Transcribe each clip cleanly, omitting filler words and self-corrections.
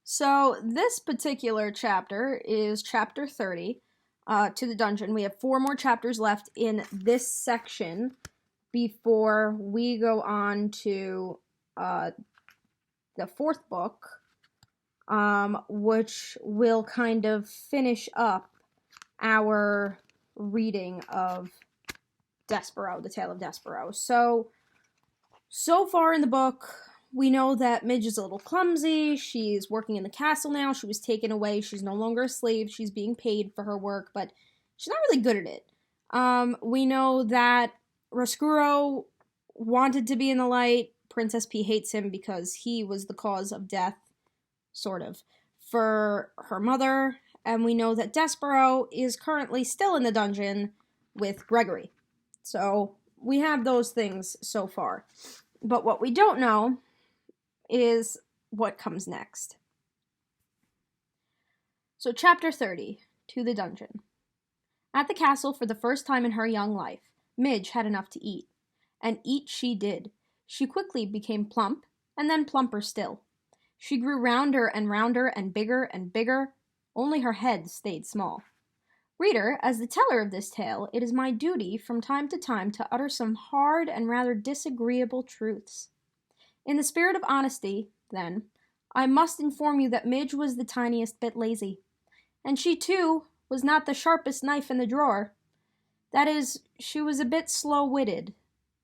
So this particular chapter is chapter 30 to the dungeon. We have 4 more chapters left in this section before we go on to the 4th book, which will kind of finish up our reading of Despero, the Tale of Despero. So far in the book, we know that Midge is a little clumsy. She's working in the castle now. She was taken away. She's no longer a slave. She's being paid for her work, but she's not really good at it. We know that Roscuro wanted to be in the light. Princess P hates him because he was the cause of death, sort of, for her mother. And we know that Despero is currently still in the dungeon with Gregory. So we have those things so far. But what we don't know is what comes next. So chapter 30, To the Dungeon. At the castle for the first time in her young life, Midge had enough to eat. And eat she did. She quickly became plump, and then plumper still. She grew rounder and bigger, only her head stayed small. Reader, as the teller of this tale, it is my duty from time to time to utter some hard and rather disagreeable truths. In the spirit of honesty, then, I must inform you that Midge was the tiniest bit lazy. And she, too, was not the sharpest knife in the drawer. That is, she was a bit slow-witted.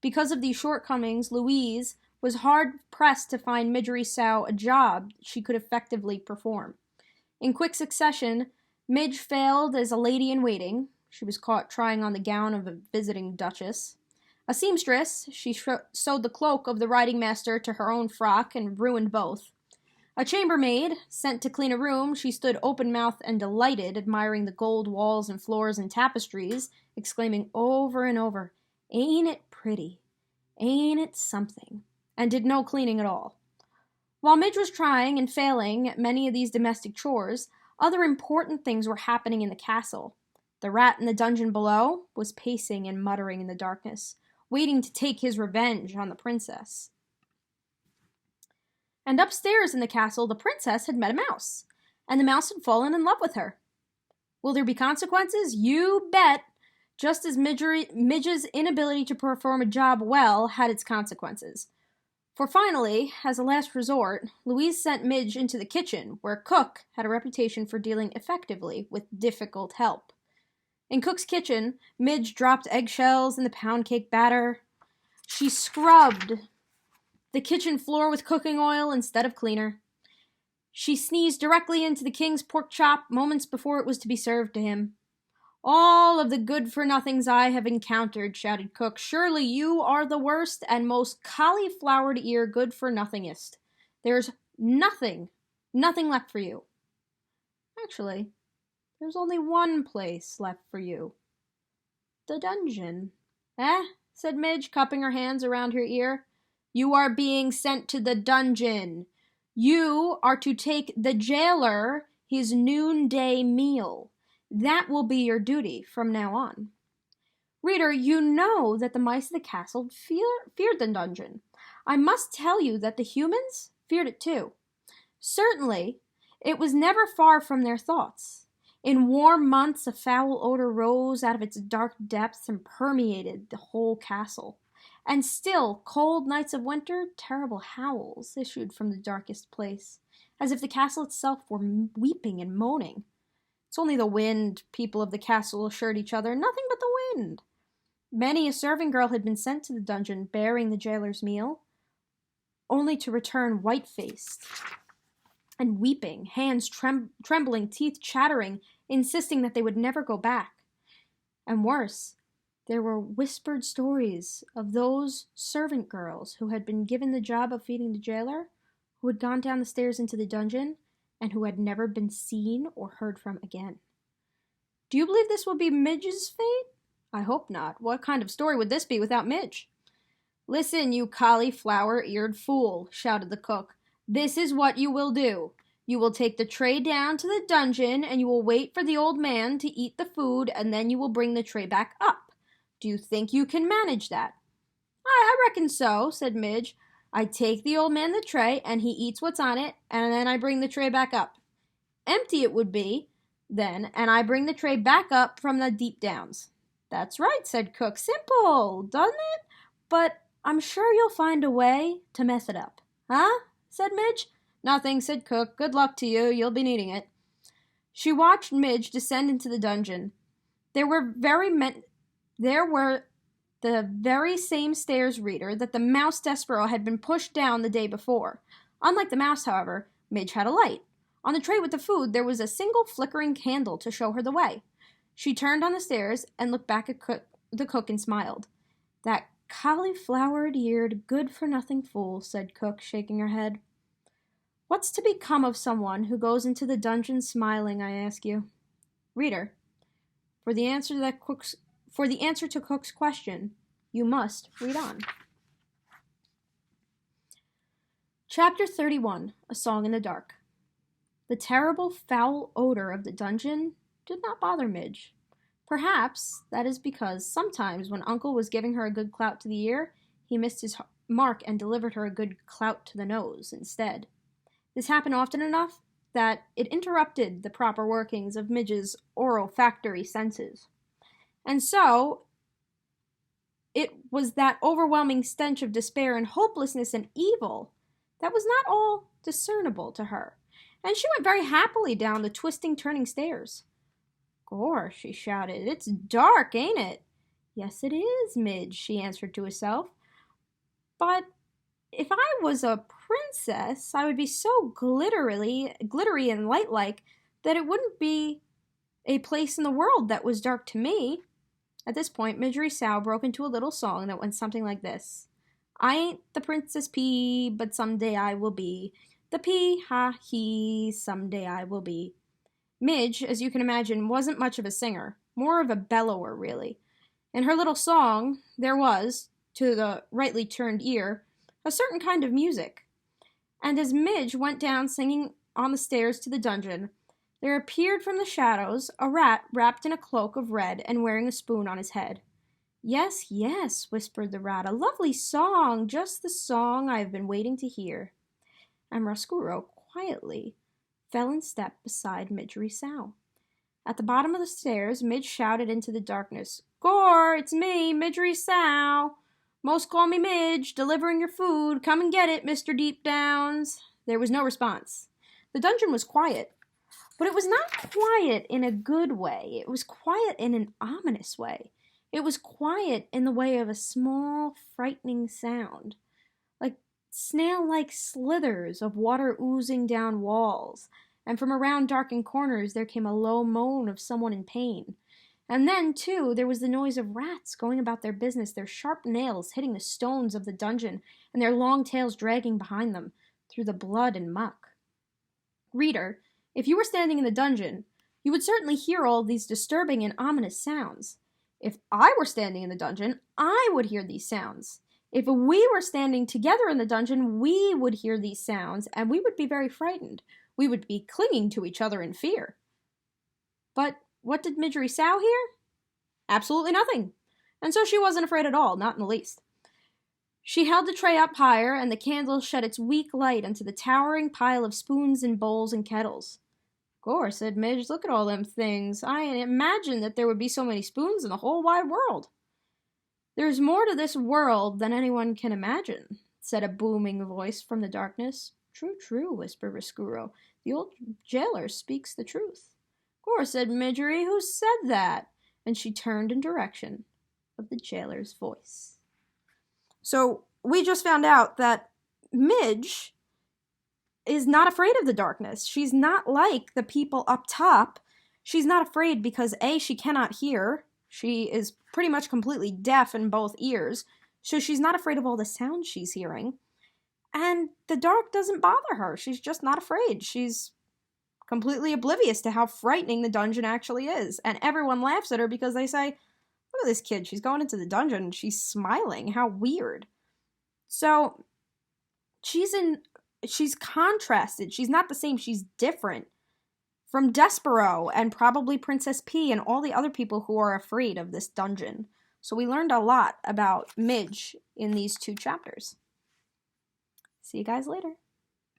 Because of these shortcomings, Louise was hard-pressed to find Midgery Sow a job she could effectively perform. In quick succession, Midge failed as a lady-in-waiting. She was caught trying on the gown of a visiting duchess. A seamstress, she sewed the cloak of the riding master to her own frock and ruined both. A chambermaid, sent to clean a room, she stood open-mouthed and delighted, admiring the gold walls and floors and tapestries, exclaiming over and over, "Ain't it pretty? Ain't it something?" and did no cleaning at all. While Midge was trying and failing at many of these domestic chores, other important things were happening in the castle. The rat in the dungeon below was pacing and muttering in the darkness, waiting to take his revenge on the princess. And upstairs in the castle, the princess had met a mouse, and the mouse had fallen in love with her. Will there be consequences? You bet! Just as Midge's inability to perform a job well had its consequences. For finally, as a last resort, Louise sent Midge into the kitchen, where Cook had a reputation for dealing effectively with difficult help. In Cook's kitchen, Midge dropped eggshells in the pound cake batter. She scrubbed the kitchen floor with cooking oil instead of cleaner. She sneezed directly into the king's pork chop moments before it was to be served to him. "All of the good-for-nothings I have encountered," shouted Cook. "Surely you are the worst and most cauliflowered ear good-for-nothingest. There's nothing left for you. Actually, there's only one place left for you. The dungeon." "Eh?" said Midge, cupping her hands around her ear. "You are being sent to the dungeon. You are to take the jailer his noonday meal. That will be your duty from now on." Reader, you know that the mice of the castle feared the dungeon. I must tell you that the humans feared it too. Certainly, it was never far from their thoughts. In warm months, a foul odor rose out of its dark depths and permeated the whole castle. And still, cold nights of winter, terrible howls issued from the darkest place, as if the castle itself were weeping and moaning. "It's only the wind," people of the castle assured each other. "Nothing but the wind." Many a serving girl had been sent to the dungeon bearing the jailer's meal, only to return white-faced and weeping, hands trembling, teeth chattering, insisting that they would never go back. And worse, there were whispered stories of those servant girls who had been given the job of feeding the jailer, who had gone down the stairs into the dungeon, and who had never been seen or heard from again. Do you believe this will be Midge's fate? I hope not. What kind of story would this be without Midge? "Listen, you cauliflower-eared fool," shouted the cook. "This is what you will do. You will take the tray down to the dungeon, and you will wait for the old man to eat the food, and then you will bring the tray back up. Do you think you can manage that?" I reckon so," said Midge. I take the old man the tray, and he eats what's on it, and then I bring the tray back up. Empty it would be, then, and I bring the tray back up from the deep downs. That's right, said Cook. Simple, doesn't it? But I'm sure you'll find a way to mess it up. Huh? Said Midge. Nothing, said Cook. Good luck to you. You'll be needing it. She watched Midge descend into the dungeon. There were the very same stairs, Reader, that the mouse Despero had been pushed down the day before. Unlike the mouse, however, Midge had a light. On the tray with the food, there was a single flickering candle to show her the way. She turned on the stairs and looked back at the cook and smiled. That cauliflower-eared, good-for-nothing fool, said Cook, shaking her head. What's to become of someone who goes into the dungeon smiling, I ask you? Reader, for the answer to Cook's question, you must read on. Chapter 31, A Song in the Dark. The terrible, foul odor of the dungeon did not bother Midge. Perhaps that is because sometimes when Uncle was giving her a good clout to the ear, he missed his mark and delivered her a good clout to the nose instead. This happened often enough that it interrupted the proper workings of Midge's olfactory senses. And so, it was that overwhelming stench of despair and hopelessness and evil that was not all discernible to her, and she went very happily down the twisting, turning stairs. Gore, she shouted, it's dark, ain't it? Yes, it is, Midge, she answered to herself. But if I was a princess, I would be so glittery and light-like that it wouldn't be a place in the world that was dark to me. At this point, Midgery Sow broke into a little song that went something like this. I ain't the Princess Pea, but someday I will be. The pea, ha, he, someday I will be. Midge, as you can imagine, wasn't much of a singer, more of a bellower, really. In her little song, there was, to the rightly turned ear, a certain kind of music. And as Midge went down singing on the stairs to the dungeon, there appeared from the shadows a rat wrapped in a cloak of red and wearing a spoon on his head. Yes, yes, whispered the rat, a lovely song, just the song I have been waiting to hear. And Roscuro quietly fell in step beside Midgery Sow. At the bottom of the stairs, Midge shouted into the darkness, Gore, it's me, Midgery Sow. Most call me Midge, delivering your food. Come and get it, Mr. Deep Downs. There was no response. The dungeon was quiet, but it was not quiet in a good way. It was quiet in an ominous way. It was quiet in the way of a small, frightening sound, like snail-like slithers of water oozing down walls, and from around darkened corners there came a low moan of someone in pain. And then, too, there was the noise of rats going about their business, their sharp nails hitting the stones of the dungeon, and their long tails dragging behind them through the blood and muck. Reader, if you were standing in the dungeon, you would certainly hear all these disturbing and ominous sounds. If I were standing in the dungeon, I would hear these sounds. If we were standing together in the dungeon, we would hear these sounds, and we would be very frightened. We would be clinging to each other in fear. But what did Midgery Sow hear? Absolutely nothing. And so she wasn't afraid at all, not in the least. She held the tray up higher, and the candle shed its weak light onto the towering pile of spoons and bowls and kettles. Gore, said Midge, look at all them things. I imagined that there would be so many spoons in the whole wide world. There's more to this world than anyone can imagine, said a booming voice from the darkness. True, true, whispered Roscuro. The old jailer speaks the truth. Gore, said Midgery, who said that? And she turned in direction of the jailer's voice. So we just found out that Midge is not afraid of the darkness. She's not like the people up top. She's not afraid because A, she cannot hear. She is pretty much completely deaf in both ears. So she's not afraid of all the sounds she's hearing. And the dark doesn't bother her. She's just not afraid. She's completely oblivious to how frightening the dungeon actually is. And everyone laughs at her because they say, look at this kid. She's going into the dungeon and she's smiling. How weird. So she's contrasted. She's not the same. She's different from Despero and probably Princess P and all the other people who are afraid of this dungeon. So we learned a lot about Midge in these two chapters. See you guys later.